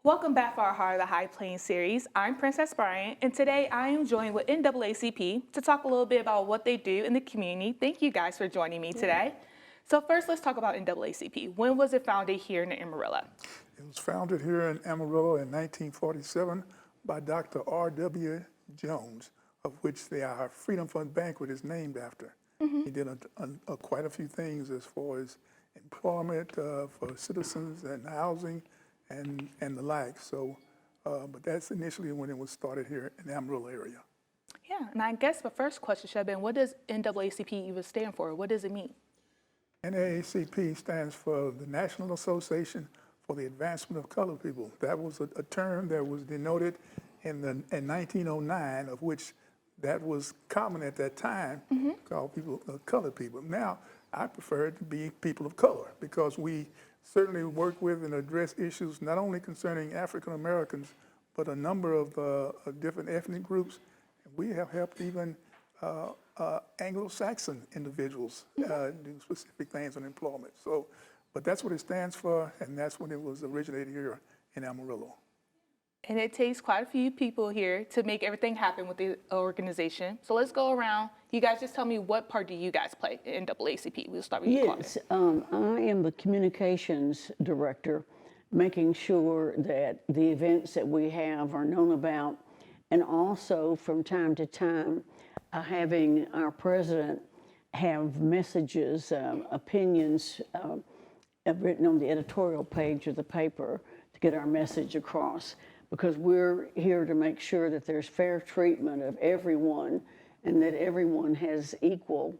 Welcome back for our Heart of the High Plains series. I'm Princess Bryant, and today I am joined with NAACP to talk a little bit about what they do in the community. Thank you guys for joining me today. So first, let's talk about NAACP. When was it founded here in Amarillo? It was founded here in Amarillo in 1947 by Dr. R.W. Jones, of which our Freedom Fund banquet is named after. He did quite a few things as far as employment for citizens and housing and the like. So, but that's initially when it was started here in the Amarillo area. Yeah, and I guess the first question should have been, what does NAACP even stand for? What does it mean? NAACP stands for the National Association for the Advancement of Colored People. That was a term that was denoted in 1909, of which that was common at that time, called people colored people. Now, I prefer it to be people of color because we certainly work with and address issues not only concerning African Americans, but a number of different ethnic groups. We have helped even Anglo-Saxon individuals do specific things on employment. So, but that's what it stands for, and that's when it was originated here in Amarillo. And it takes quite a few people here to make everything happen with the organization. So let's go around. You guys just tell me, what part do you guys play in NAACP? We'll start with you, Claudia. Yes, I am the communications director, making sure that the events that we have are known about, and also from time to time, having our president have messages, opinions written on the editorial page of the paper to get our message across. Because we're here to make sure that there's fair treatment of everyone and that everyone has equal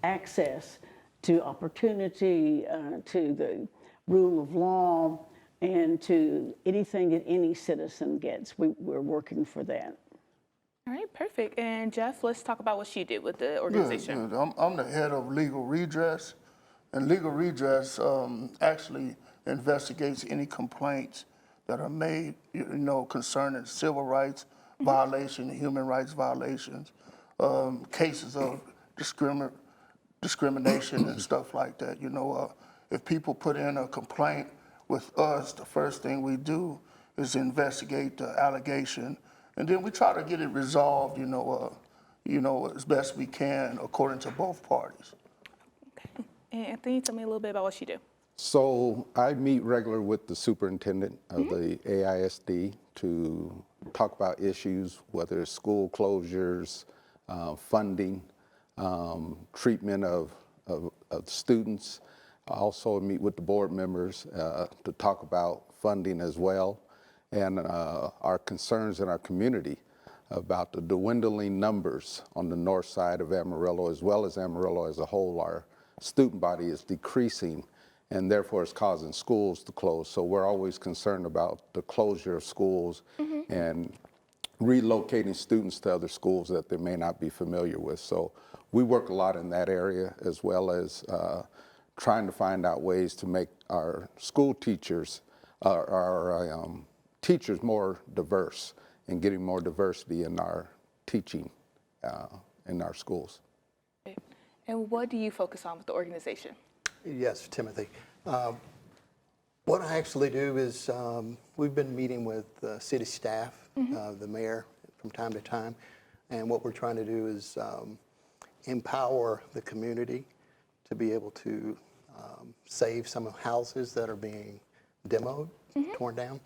access to opportunity, to the rule of law, and to anything that any citizen gets. We're working for that. All right, perfect. And Jeff, let's talk about what you do with the organization. Good. I'm the head of legal redress, and legal redress actually investigates any complaints that are made, concerning civil rights violations, human rights violations, cases of discrimination and stuff like that. If people put in a complaint with us, the first thing we do is investigate the allegation, and then we try to get it resolved, as best we can according to both parties. Okay. And Anthony, tell me a little bit about what you do. So I meet regularly with the superintendent of the AISD to talk about issues, whether it's school closures, funding, treatment of students. I also meet with the board members to talk about funding as well, and our concerns in our community about the dwindling numbers on the north side of Amarillo, as well as Amarillo as a whole. Our student body is decreasing, and therefore it's causing schools to close. So we're always concerned about the closure of schools and relocating students to other schools that they may not be familiar with. So we work a lot in that area, as well as trying to find out ways to make our school teachers, our teachers more diverse, and getting more diversity in our teaching in our schools. And what do you focus on with the organization? Yes, Timothy. What I actually do is we've been meeting with city staff, the mayor from time to time, and what we're trying to do is empower the community to be able to save some of houses that are being demoed, torn down.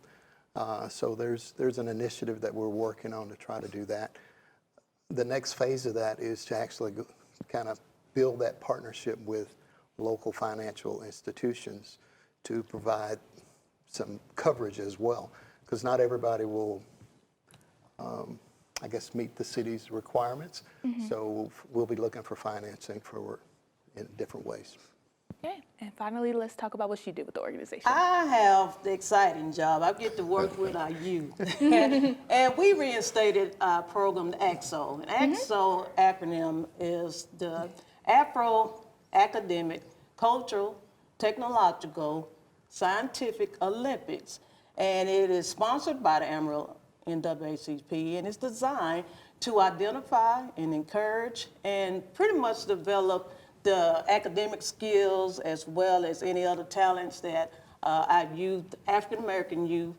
So there's an initiative that we're working on to try to do that. The next phase of that is to actually kind of build that partnership with local financial institutions to provide some coverage as well, because not everybody will, meet the city's requirements. So we'll be looking for financing in different ways. Okay, and finally, let's talk about what you do with the organization. I have the exciting job. I get to work with our youth. And we reinstated our program, the AXO. And AXO acronym is the Afro-Academic, Cultural, Technological, Scientific Olympics. And it is sponsored by the Amarillo NAACP, and it's designed to identify and encourage and pretty much develop the academic skills as well as any other talents that our youth, African American youth,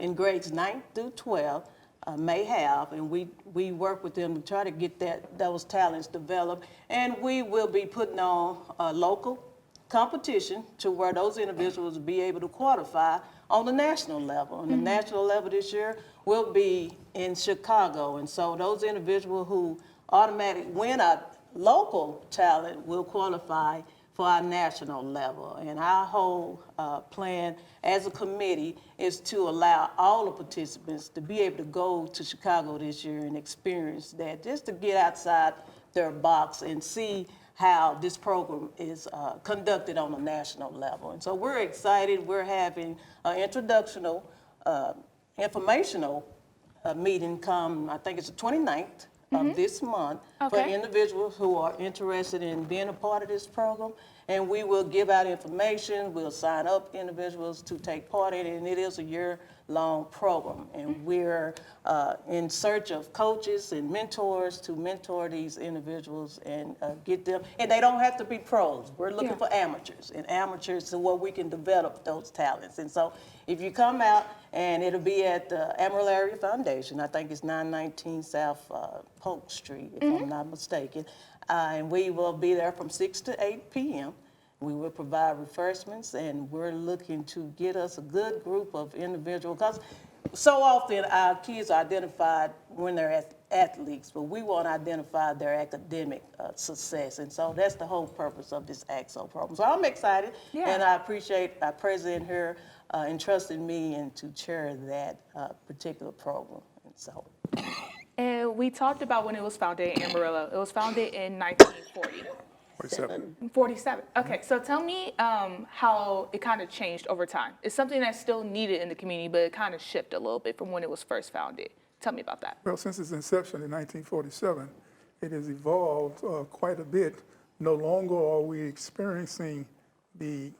in grades 9 through 12 may have, and we work with them to try to get those talents developed. And we will be putting on a local competition to where those individuals will be able to qualify on the national level. And the national level this year will be in Chicago. And so those individuals who automatically win a local talent will qualify for our national level. And our whole plan as a committee is to allow all the participants to be able to go to Chicago this year and experience that, just to get outside their box and see how this program is conducted on a national level. And so we're excited. We're having an introductional, informational meeting come, I think it's the 29th of this month, for Okay. individuals who are interested in being a part of this program. And we will give out information. We'll sign up individuals to take part in it. And it is a year-long program. And we're in search of coaches and mentors to mentor these individuals and get them. And they don't have to be pros. We're looking for amateurs, and amateurs so where we can develop those talents. And so if you come out, and it'll be at the Amarillo Area Foundation. I think it's 919 South Polk Street, if I'm not mistaken. And we will be there from 6 to 8 p.m. We will provide refreshments, and we're looking to get us a good group of individuals. Because so often our kids are identified when they're athletes, but we want to identify their academic success. And so that's the whole purpose of this AXO program. So I'm excited, and I appreciate our president here entrusting me and to chair that particular program. And so. And we talked about when it was founded in Amarillo. It was founded in 1940. 47. Okay, so tell me how it kind of changed over time. It's something that's still needed in the community, but it kind of shifted a little bit from when it was first founded. Tell me about that. Well, since its inception in 1947, it has evolved quite a bit. No longer are we experiencing the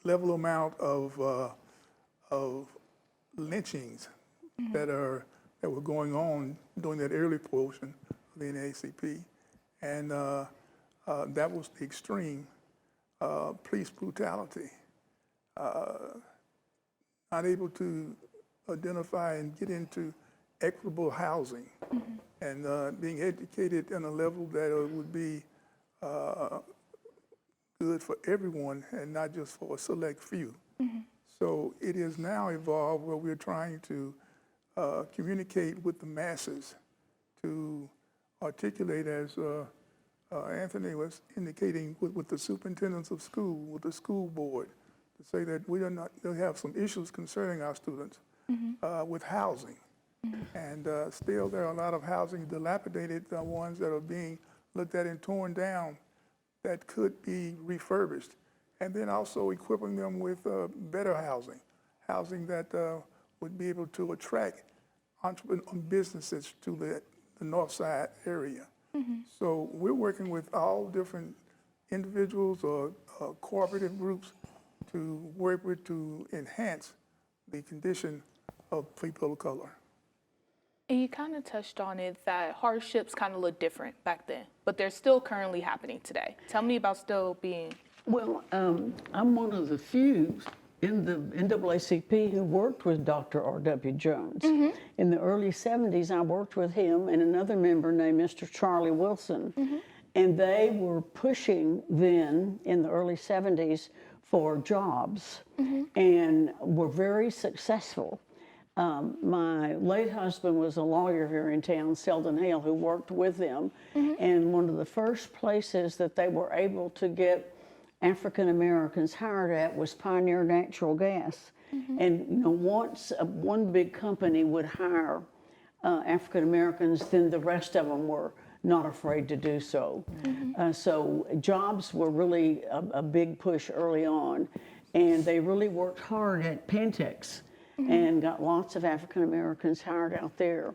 level amount of lynchings that were going on during that early portion of the NAACP, and that was the extreme police brutality. Not able to identify and get into equitable housing, and being educated in a level that would be good for everyone and not just for a select few. So it is now evolved where we're trying to communicate with the masses to articulate, as Anthony was indicating, with the superintendents of school, with the school board, to say that we have some issues concerning our students with housing. And still there are a lot of housing, dilapidated ones that are being looked at and torn down that could be refurbished. And then also equipping them with better housing that would be able to attract businesses to the north side area. So we're working with all different individuals or cooperative groups to work with to enhance the condition of people of color. And you kind of touched on it that hardships kind of look different back then, but they're still currently happening today. Tell me about still being. Well, I'm one of the few in the NAACP who worked with Dr. R.W. Jones. In the early 70s, I worked with him and another member named Mr. Charlie Wilson. And they were pushing then, in the early 70s, for jobs and were very successful. My late husband was a lawyer here in town, Selden Hale, who worked with them. And one of the first places that they were able to get African Americans hired at was Pioneer Natural Gas. And you know, once one big company would hire African Americans, then the rest of them were not afraid to do so. So jobs were really a big push early on, and they really worked hard at Pentex and got lots of African Americans hired out there.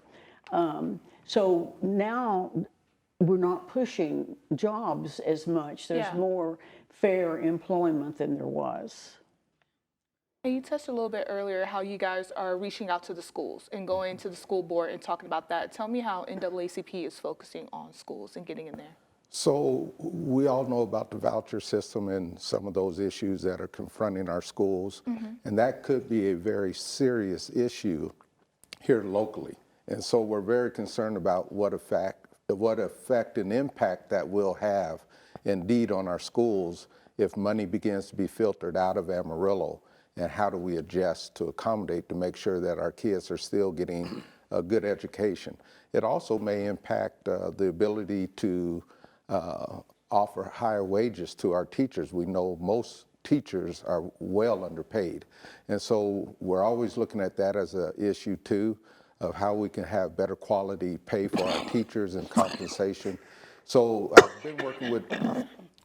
So now we're not pushing jobs as much. There's more fair employment than there was. And you touched a little bit earlier how you guys are reaching out to the schools and going to the school board and talking about that. Tell me how NAACP is focusing on schools and getting in there. So we all know about the voucher system and some of those issues that are confronting our schools. And that could be a very serious issue here locally. And so we're very concerned about what effect and impact that will have indeed on our schools if money begins to be filtered out of Amarillo, and how do we adjust to accommodate to make sure that our kids are still getting a good education. It also may impact the ability to offer higher wages to our teachers. We know most teachers are well underpaid. And so we're always looking at that as an issue too, of how we can have better quality pay for our teachers and compensation. So I've been working with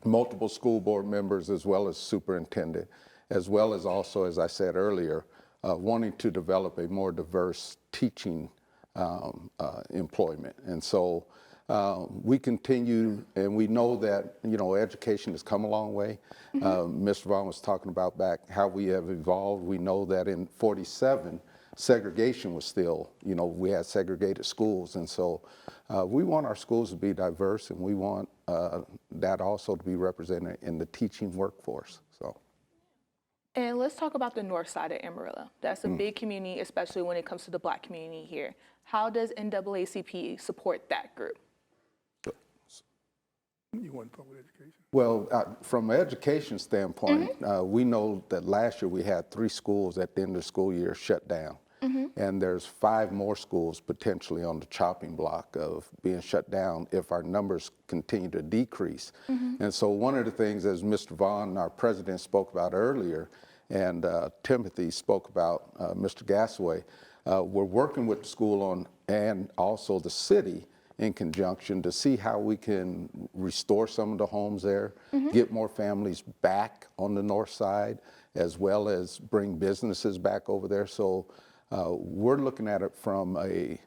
multiple school board members as well as superintendent, as well as also, as I said earlier, wanting to develop a more diverse teaching employment. And so we continue, and we know that, you know, education has come a long way. Mr. Vaughn was talking about back how we have evolved. We know that in 47, segregation was still, you know, we had segregated schools. And so we want our schools to be diverse, and we want that also to be represented in the teaching workforce. So. And let's talk about the north side of Amarillo. That's a big community, especially when it comes to the Black community here. How does NAACP support that group? You want public education? Well, from an education standpoint, we know that last year we had 3 schools at the end of the school year shut down. And there's 5 more schools potentially on the chopping block of being shut down if our numbers continue to decrease. And so one of the things, as Mr. Vaughn, our president, spoke about earlier, and Timothy spoke about, Mr. Gasaway, we're working with the school on, and also the city in conjunction, to see how we can restore some of the homes there, get more families back on the north side, as well as bring businesses back over there. So we're looking at it from a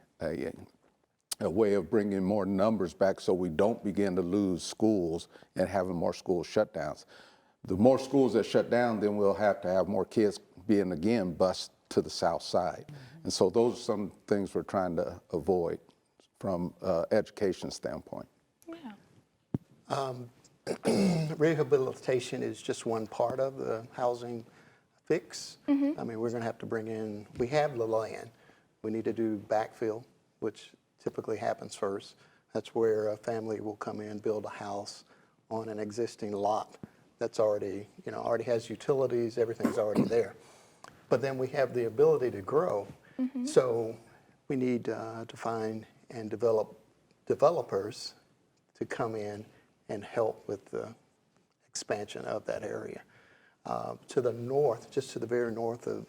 way of bringing more numbers back so we don't begin to lose schools and having more school shutdowns. The more schools that shut down, then we'll have to have more kids being again bused to the south side. And so those are some things we're trying to avoid from education standpoint. Rehabilitation is just one part of the housing fix. I mean, we're going to have to bring in, we have the land. We need to do backfill, which typically happens first. That's where a family will come in, build a house on an existing lot that's already, you know, already has utilities, everything's already there. But then we have the ability to grow. So we need to find and develop developers to come in and help with the expansion of that area. To the north, just to the very north of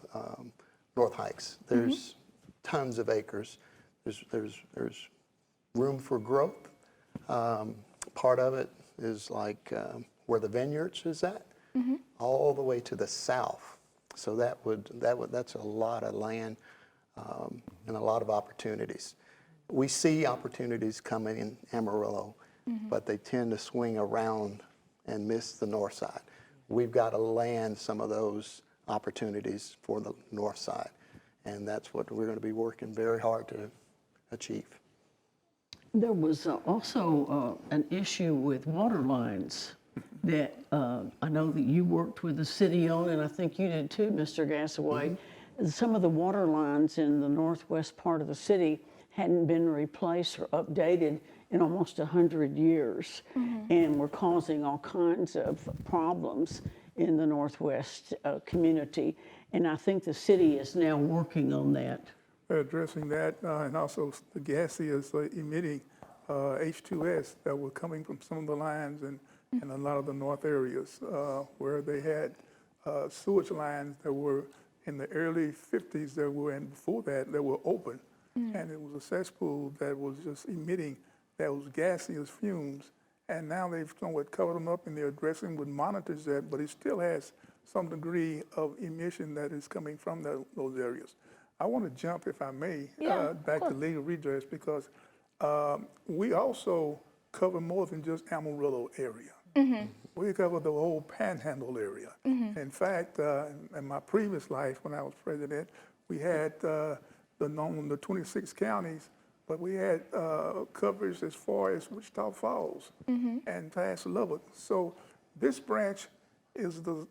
North Heights, there's tons of acres. There's room for growth. Part of it is like where the vineyards is at, all the way to the south. So that's a lot of land and a lot of opportunities. We see opportunities coming in Amarillo, but they tend to swing around and miss the north side. We've got to land some of those opportunities for the north side, and that's what we're going to be working very hard to achieve. There was also an issue with water lines that I know that you worked with the city on, and I think you did too, Mr. Gasaway. Some of the water lines in the northwest part of the city hadn't been replaced or updated in almost 100 years, and were causing all kinds of problems in the northwest community. And I think the city is now working on that. Addressing that, and also the gaseous emitting H2S that were coming from some of the lines in a lot of the north areas, where they had sewage lines that were in the early 50s that were, and before that, that were open. And it was a cesspool that was just emitting those gaseous fumes. And now they've somewhat covered them up, and they're addressing with monitors that, but it still has some degree of emission that is coming from those areas. I want to jump, if I may, back to legal redress, because we also cover more than just Amarillo area. We cover the whole Panhandle area. In fact, in my previous life, when I was president, we had the 26 counties but we had coverage as far as Wichita Falls and past Lubbock. So this branch is the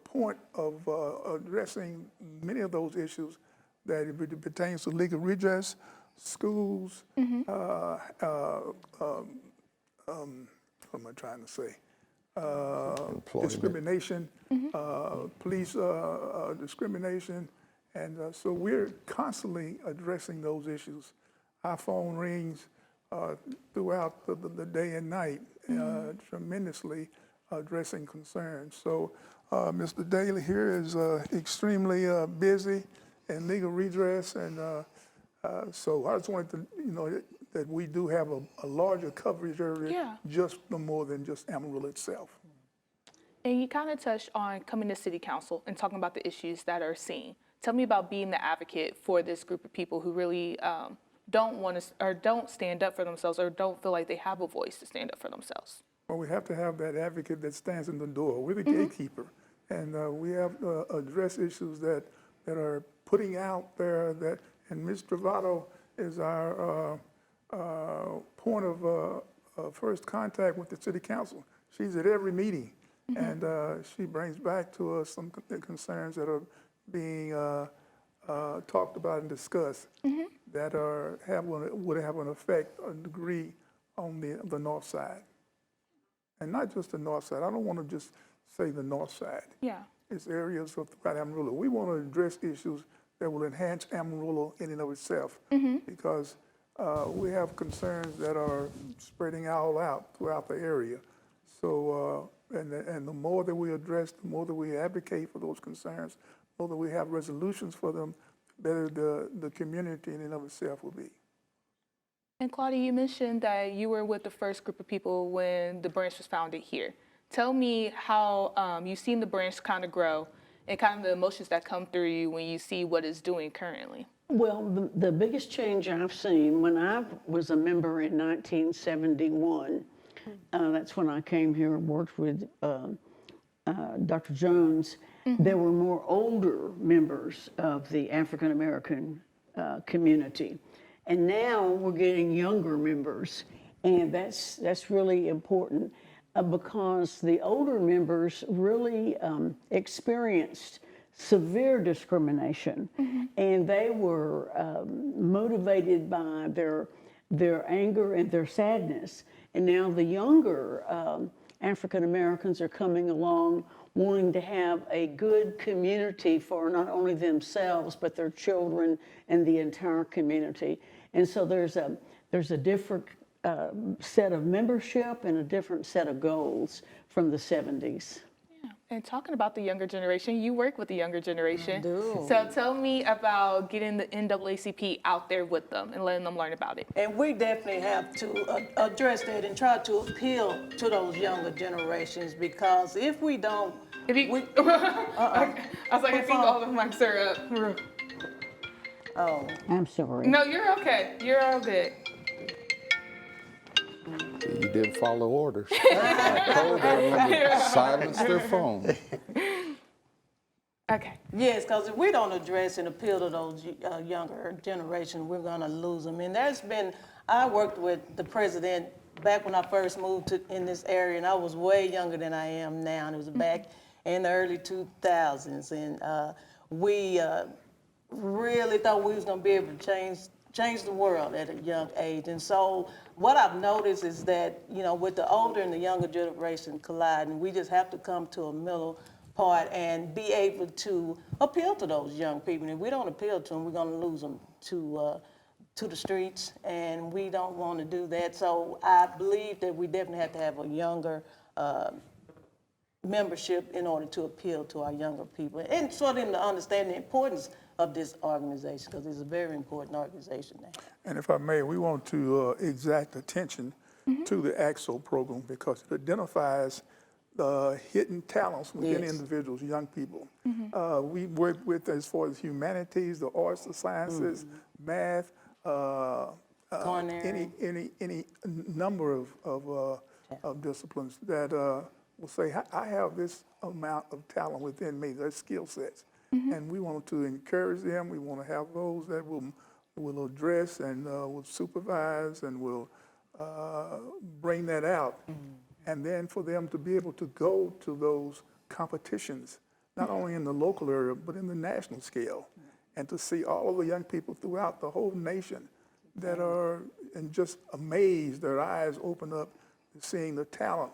point of addressing many of those issues that it pertains to legal redress, schools, what am I trying to say? Discrimination, police discrimination, and so we're constantly addressing those issues. Our phone rings throughout the day and night, tremendously addressing concerns. So Mr. Daly here is extremely busy in legal redress, and so I just wanted to, that we do have a larger coverage area, just no more than just Amarillo itself. And you kind of touched on coming to City Council and talking about the issues that are seen. Tell me about being the advocate for this group of people who really don't want to, or don't stand up for themselves, or don't feel like they have a voice to stand up for themselves. Well, we have to have that advocate that stands in the door. We're the gatekeeper, and we have to address issues that are putting out there that, and Ms. Travato is our point of first contact with the City Council. She's at every meeting, and she brings back to us some concerns that are being talked about and discussed that would have an effect, a degree, on the north side. And not just the north side. I don't want to just say the north side. Yeah. It's areas of throughout Amarillo. We want to address issues that will enhance Amarillo in and of itself, because we have concerns that are spreading all out throughout the area. So, and the more that we address, the more that we advocate for those concerns, the more that we have resolutions for them, the better the community in and of itself will be. And Claudia, you mentioned that you were with the first group of people when the branch was founded here. Tell me how you've seen the branch kind of grow and kind of the emotions that come through you when you see what it's doing currently. Well, the biggest change I've seen when I was a member in 1971, that's when I came here and worked with Dr. Jones, there were more older members of the African American community. And now we're getting younger members, and that's really important because the older members really experienced severe discrimination, and they were motivated by their anger and their sadness. And now the younger African Americans are coming along wanting to have a good community for not only themselves, but their children and the entire community. And so there's a different set of membership and a different set of goals from the 70s. Yeah. And talking about the younger generation, you work with the younger generation. I do. So tell me about getting the NAACP out there with them and letting them learn about it. And we definitely have to address that and try to appeal to those younger generations, because if we don't, I was like, I think all the mics are up. oh, I'm sorry. No, you're okay. You're all good. You didn't follow orders. I told them to silence their phone. Okay. yes, because if we don't address and appeal to those younger generation, we're going to lose them. And I worked with the president back when I first moved in this area, and I was way younger than I am now, and it was back in the early 2000s. And we really thought we was going to be able to change the world at a young age. And so what I've noticed is that, with the older and the younger generation colliding, we just have to come to a middle part and be able to appeal to those young people. And if we don't appeal to them, we're going to lose them to the streets, and we don't want to do that. So I believe that we definitely have to have a younger membership in order to appeal to our younger people and for them to understand the importance of this organization, because it's a very important organization now. And if I may, we want to exact attention to the AXO program because it identifies the hidden talents within individuals, young people. We work with as far as humanities, the arts, the sciences, math, any number of disciplines that will say, I have this amount of talent within me, their skill sets. And we want to encourage them. We want to have those that will will address and will supervise and will bring that out. And then for them to be able to go to those competitions, not only in the local area, but in the national scale, and to see all of the young people throughout the whole nation that are and just amazed, their eyes open up to seeing the talent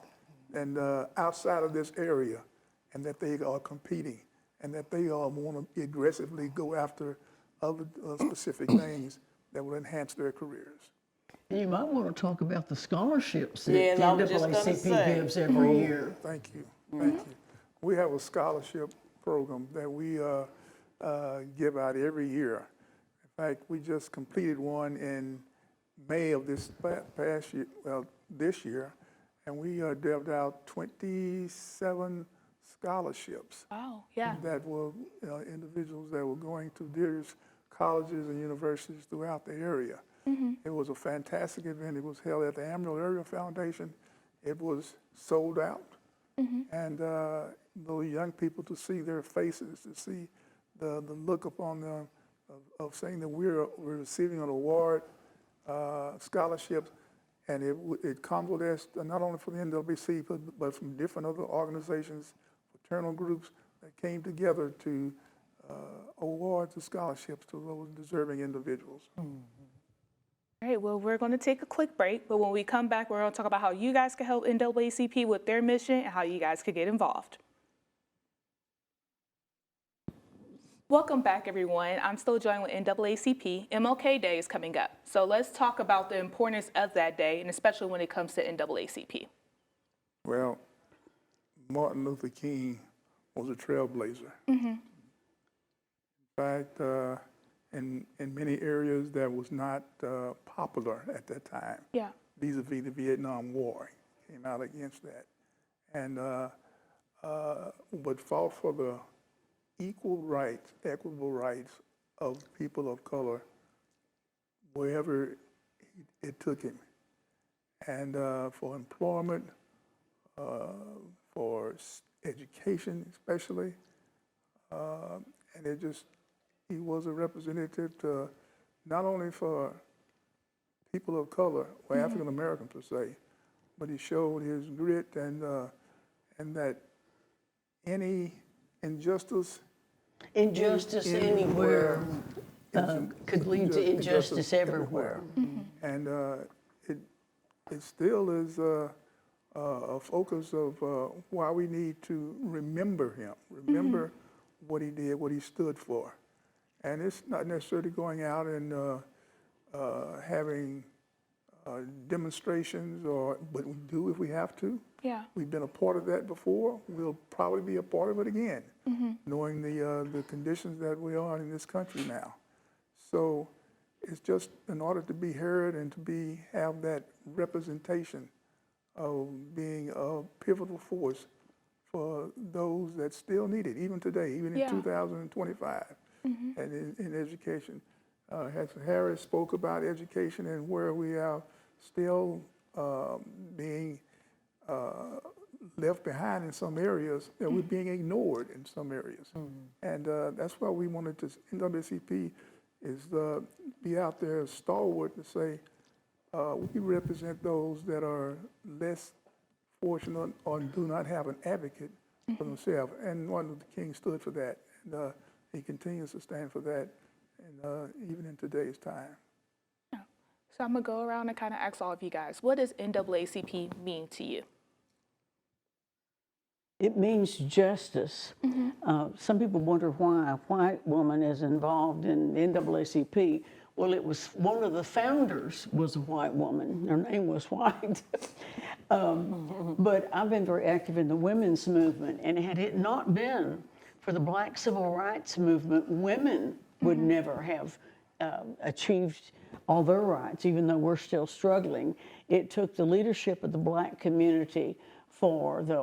and outside of this area, and that they are competing, and that they all want to aggressively go after other specific things that will enhance their careers. You might want to talk about the scholarships that Yes, the I was just gonna NAACP say. gives every year. Thank you, thank you. We have a scholarship program that we give out every year. In fact, we just completed one in May of this past year, well, this year, and we dealt out 27 scholarships Wow, yeah. that were individuals that were going to various colleges and universities throughout the area. It was a fantastic event. It was held at the Amarillo Area Foundation. It was sold out. And those young people, to see their faces, to see the look upon them of saying that we're receiving an award, scholarships, and it convalesced not only from the NAACP, but from different other organizations, fraternal groups that came together to award the scholarships to those deserving individuals. All right, well, we're going to take a quick break, but when we come back, we're going to talk about how you guys can help NAACP with their mission and how you guys could get involved. Welcome back, everyone. I'm still joined with NAACP. MLK Day is coming up, so let's talk about the importance of that day, and especially when it comes to NAACP. Well, Martin Luther King was a trailblazer. In fact, in many areas that was not popular at that time. Yeah. Vis-a-vis the Vietnam War, he came out against that, and but fought for the equal rights, equitable rights of people of color wherever it took him, and for employment, for education especially, and he was a representative to not only for people of color or African American per se, but he showed his grit and that any injustice Anywhere could lead to injustice everywhere. And it still is a focus of why we need to remember him, remember what he did, what he stood for. And it's not necessarily going out and having demonstrations, but we do if we have to. Yeah. We've been a part of that before. We'll probably be a part of it again, knowing the conditions that we are in this country now. So it's just in order to be heard and to have that representation of being a pivotal force for those that still need it, even today, even in 2025, and in education. Harris spoke about education and where we are still being left behind in some areas, that we're being ignored in some areas. And that's why we wanted to, NAACP is be out there stalwart to say, we represent those that are less fortunate or do not have an advocate for themselves. And Martin Luther King stood for that. And he continues to stand for that, and even in today's time. So I'm going to go around and kind of ask all of you guys, what does NAACP mean to you? It means justice. Some people wonder why a white woman is involved in NAACP. Well, it was one of the founders was a white woman. Her name was White. But I've been very active in the women's movement, and had it not been for the Black Civil Rights Movement, women would never have achieved all their rights, even though we're still struggling. It took the leadership of the Black community for the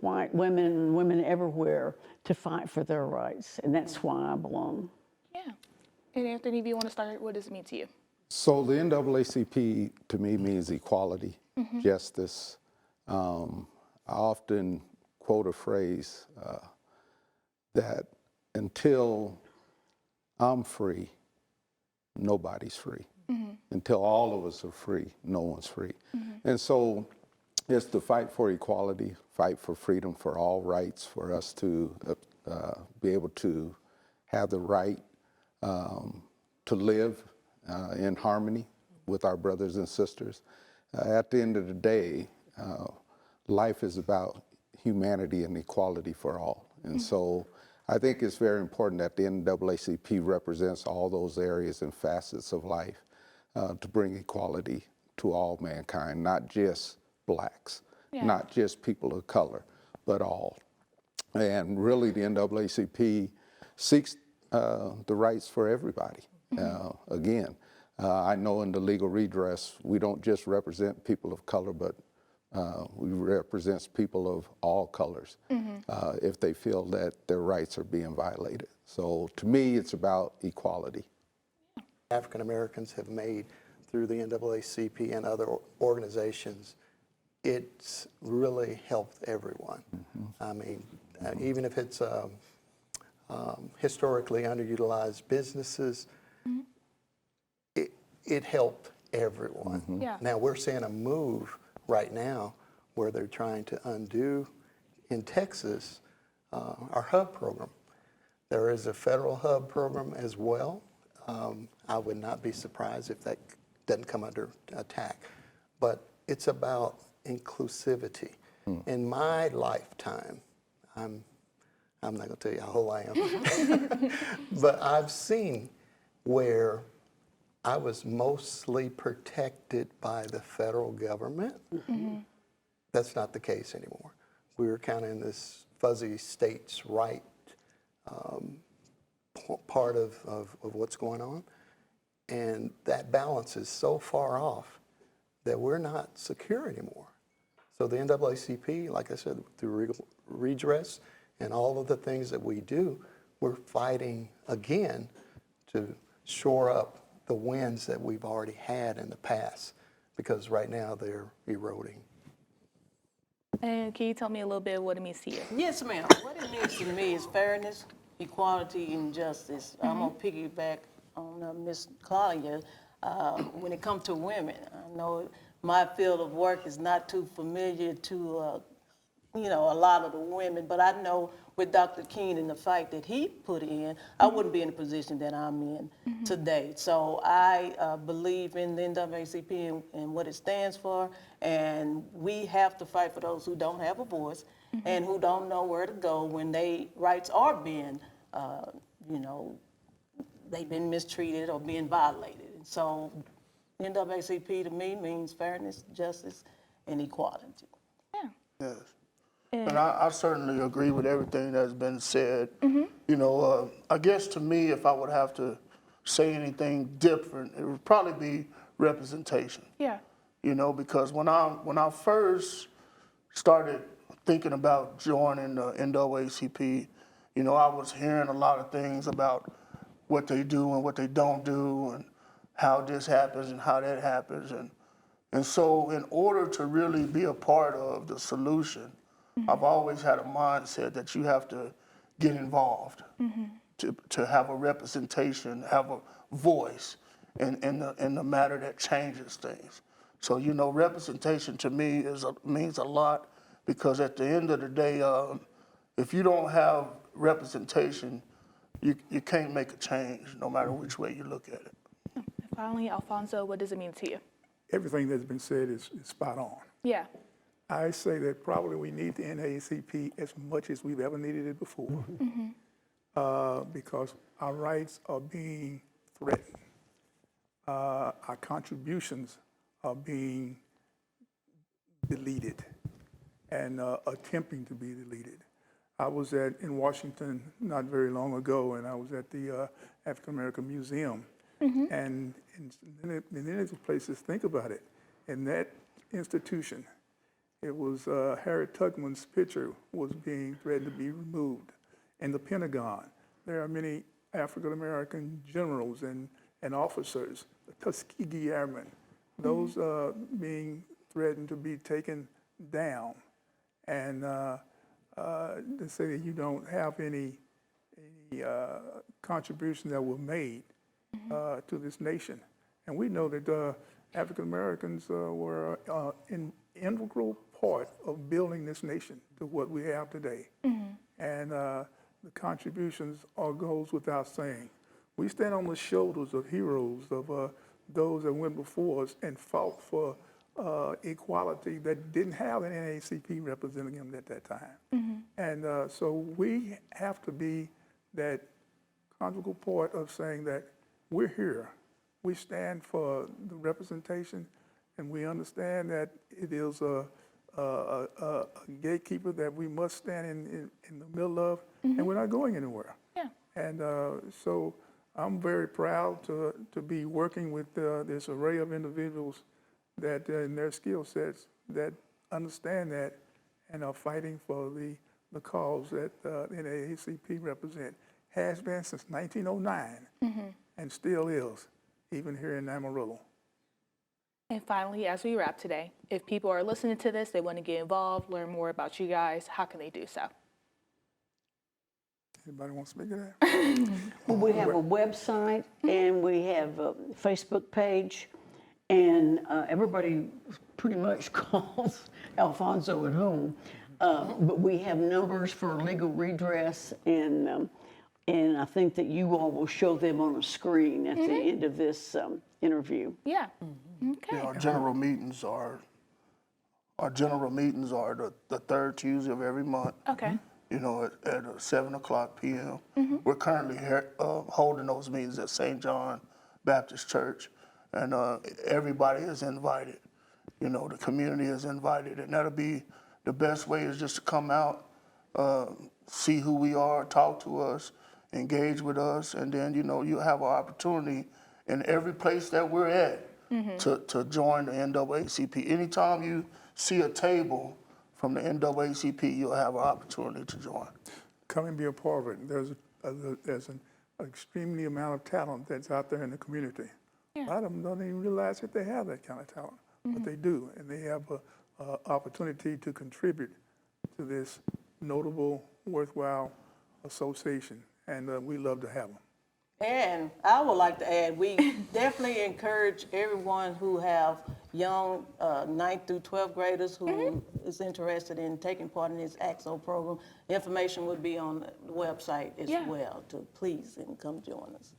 white women and women everywhere to fight for their rights, and that's why I belong. Yeah. And Anthony, if you want to start, what does it mean to you? So the NAACP to me means equality, justice. I often quote a phrase that until I'm free, nobody's free. Until all of us are free, no one's free. And so it's the fight for equality, fight for freedom, for all rights, for us to be able to have the right to live in harmony with our brothers and sisters. At the end of the day, life is about humanity and equality for all. And so I think it's very important that the NAACP represents all those areas and facets of life to bring equality to all mankind, not just blacks, not just people of color, but all. And really the NAACP seeks the rights for everybody. Again, I know in the legal redress, we don't just represent people of color, but we represent people of all colors if they feel that their rights are being violated. So to me, it's about equality. African Americans have made through the NAACP and other organizations, it's really helped everyone. I mean, even if it's historically underutilized businesses, it helped everyone. Yeah. Now we're seeing a move right now where they're trying to undo in Texas our HUB program. There is a federal HUB program as well. I would not be surprised if that doesn't come under attack. But it's about inclusivity. In my lifetime, I'm not going to tell you how old I am, but I've seen where I was mostly protected by the federal government. That's not the case anymore. We're kind of in this fuzzy states' right part of what's going on. And that balance is so far off that we're not secure anymore. So the NAACP, like I said, through redress and all of the things that we do, we're fighting again to shore up the wins that we've already had in the past, because right now they're eroding. And can you tell me a little bit what it means to you? Yes, ma'am. What it means to me is fairness, equality, and justice. I'm going to piggyback on Miss Claudia. When it comes to women, I know my field of work is not too familiar to, a lot of the women, but I know with Dr. King and the fight that he put in, I wouldn't be in the position that I'm in today. So I believe in the NAACP and what it stands for, and we have to fight for those who don't have a voice and who don't know where to go when their rights are being, they've been mistreated or being violated. And so NAACP to me means fairness, justice, and equality. Yeah. Yes. And I certainly agree with everything that's been said. You know, I guess to me, if I would have to say anything different, it would probably be representation. Yeah. You know, because when I first started thinking about joining the NAACP, you know, I was hearing a lot of things about what they do and what they don't do and how this happens and how that happens. And so in order to really be a part of the solution, I've always had a mindset that you have to get involved to have a representation, have a voice in the matter that changes things. So, you know, representation to me means a lot, because at the end of the day, if you don't have representation, you can't make a change no matter which way you look at it. And finally, Alfonso, what does it mean to you? Everything that's been said is spot on. Yeah. I say that probably we need the NAACP as much as we've ever needed it before, because our rights are being threatened. Our contributions are being deleted and attempting to be deleted. I was in Washington not very long ago, and I was at the African American Museum, and then there's places, think about it, in that institution, it was Harriet Tubman's picture was being threatened to be removed. In the Pentagon, there are many African American generals and officers, the Tuskegee Airmen, those being threatened to be taken down. And to say that you don't have any contributions that were made to this nation. And we know that African Americans were an integral part of building this nation to what we have today. And the contributions all goes without saying. We stand on the shoulders of heroes, of those that went before us and fought for equality that didn't have an NAACP representing them at that time. And so we have to be that conjugal part of saying that we're here. We stand for the representation, and we understand that it is a gatekeeper that we must stand in the middle of, and we're not going anywhere. Yeah. And so I'm very proud to be working with this array of individuals that in their skill sets that understand that and are fighting for the cause that NAACP represent. Has been since 1909 and still is, even here in Amarillo. And finally, as we wrap today, if people are listening to this, they want to get involved, learn more about you guys, how can they do so? Anybody want to speak to that? Well, we have a website and we have a Facebook page, and everybody pretty much calls Alfonso at home. But we have numbers for legal redress, and I think that you all will show them on a screen at the end of this interview. Yeah. Okay. Our general meetings are the third Tuesday of every month. Okay. You know, at 7:00 p.m. We're currently holding those meetings at St. John Baptist Church, and everybody is invited. You know, the community is invited, and that'll be the best way is just to come out, see who we are, talk to us, engage with us, and then, you know, you have an opportunity in every place that we're at to join the NAACP. Anytime you see a table from the NAACP, you'll have an opportunity to join. Come and be a part of it. There's an extremely amount of talent that's out there in the community. A lot of them don't even realize that they have that kind of talent, but they do, and they have an opportunity to contribute to this notable, worthwhile association, and we love to have them. And I would like to add, we definitely encourage everyone who have young 9th through 12th graders who is interested in taking part in this AXO program. Information would be on the website as well, to please and come join us.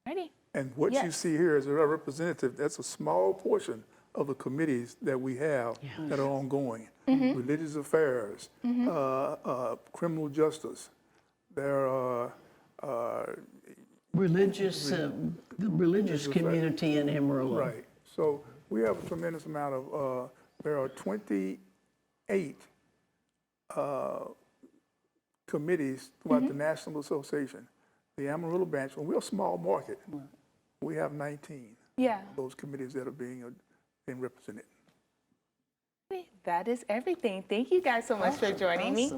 Ready? And what you see here as a representative, that's a small portion of the committees that we have that are ongoing. Religious affairs, criminal justice. There are The religious community in Amarillo. right. So we have a tremendous amount of, there are 28 committees throughout the National Association. The Amarillo branch, well, we're a small market. We have 19 Yeah. those committees that are being represented. That is everything. Thank you guys so much for joining me.